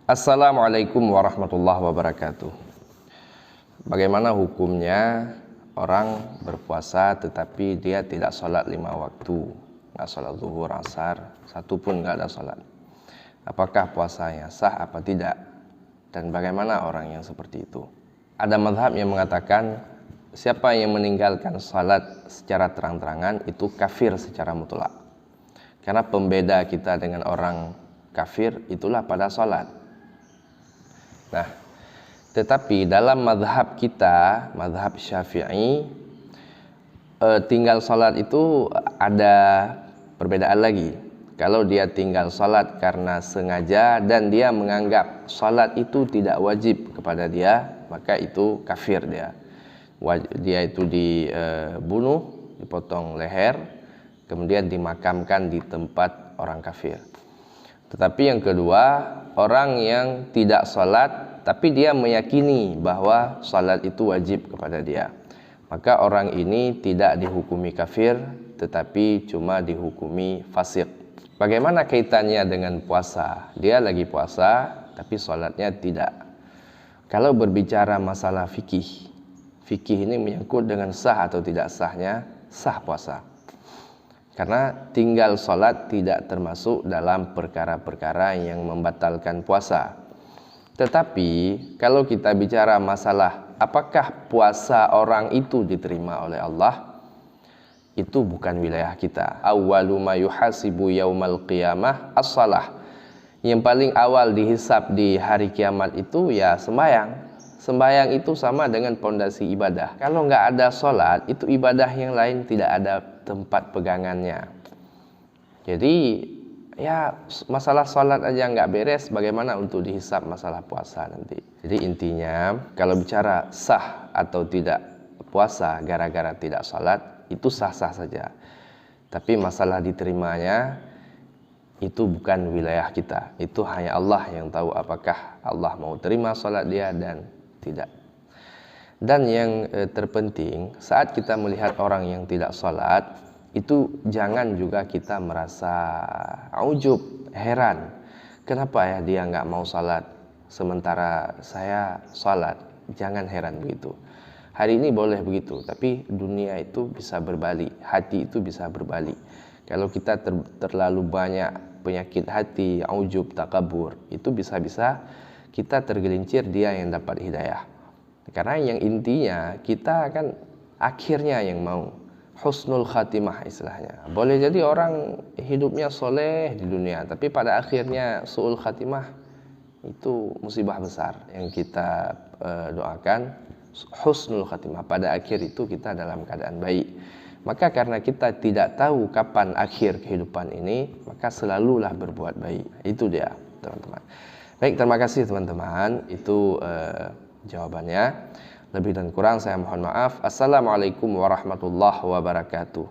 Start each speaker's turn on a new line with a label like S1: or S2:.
S1: Assalamualaikum warahmatullahi wabarakatuh. Bagaimana hukumnya orang berpuasa tetapi dia tidak sholat 5 waktu, nggak sholat zuhur, asar, satu pun nggak ada sholat. Apakah puasanya sah apa tidak? Dan bagaimana orang yang seperti itu? Ada mazhab yang mengatakan siapa yang meninggalkan sholat secara terang-terangan itu kafir secara mutlak. Karena pembeda kita dengan orang kafir itulah pada sholat. Nah, tetapi dalam mazhab kita, mazhab Syafi'i, tinggal salat itu ada perbedaan lagi. Kalau dia tinggal salat karena sengaja dan dia menganggap salat itu tidak wajib kepada dia, maka itu kafir dia. Dia itu dibunuh, dipotong leher, kemudian dimakamkan di tempat orang kafir. Tetapi yang kedua, orang yang tidak sholat tapi dia meyakini bahwa sholat itu wajib kepada dia, maka orang ini tidak dihukumi kafir tetapi cuma dihukumi fasik. Bagaimana kaitannya dengan puasa? Dia lagi puasa tapi sholatnya tidak. Kalau berbicara masalah fikih ini menyangkut dengan sah atau tidak sahnya sah puasa. Karena tinggal sholat tidak termasuk dalam perkara-perkara yang membatalkan puasa. Tetapi kalau kita bicara masalah apakah puasa orang itu diterima oleh Allah, itu bukan wilayah kita. Awwalu ma yuhasibu yaumal qiyamah as-shalah. Yang paling awal dihisab di hari kiamat itu ya sembahyang. Sembahyang itu sama dengan pondasi ibadah. Kalau nggak ada sholat, itu ibadah yang lain tidak ada tempat pegangannya. Jadi ya masalah sholat aja nggak beres, bagaimana untuk dihisab masalah puasa nanti. Jadi intinya kalau bicara sah atau tidak puasa gara-gara tidak sholat, itu sah-sah saja. Tapi masalah diterimanya itu bukan wilayah kita. Itu hanya Allah yang tahu apakah Allah mau terima sholat dia dan tidak. Dan yang terpenting saat kita melihat orang yang tidak sholat, itu jangan juga kita merasa ujub, heran. Kenapa ya dia nggak mau sholat sementara saya sholat? Jangan heran begitu. Hari ini boleh begitu, tapi dunia itu bisa berbalik, hati itu bisa berbalik. Kalau kita terlalu banyak penyakit hati, ujub, takabur, itu bisa-bisa kita tergelincir, dia yang dapat hidayah. Karena yang intinya kita kan akhirnya yang mau husnul khatimah istilahnya. Boleh jadi orang hidupnya soleh di dunia, tapi pada akhirnya su'ul khatimah, itu musibah besar. Yang kita doakan husnul khatimah, pada akhir itu kita dalam keadaan baik. Maka karena kita tidak tahu kapan akhir kehidupan ini, maka selalulah berbuat baik. Itu dia teman-teman. Baik, terima kasih teman-teman. Itu jawabannya. Lebih dan kurang saya mohon maaf. Assalamualaikum warahmatullahi wabarakatuh.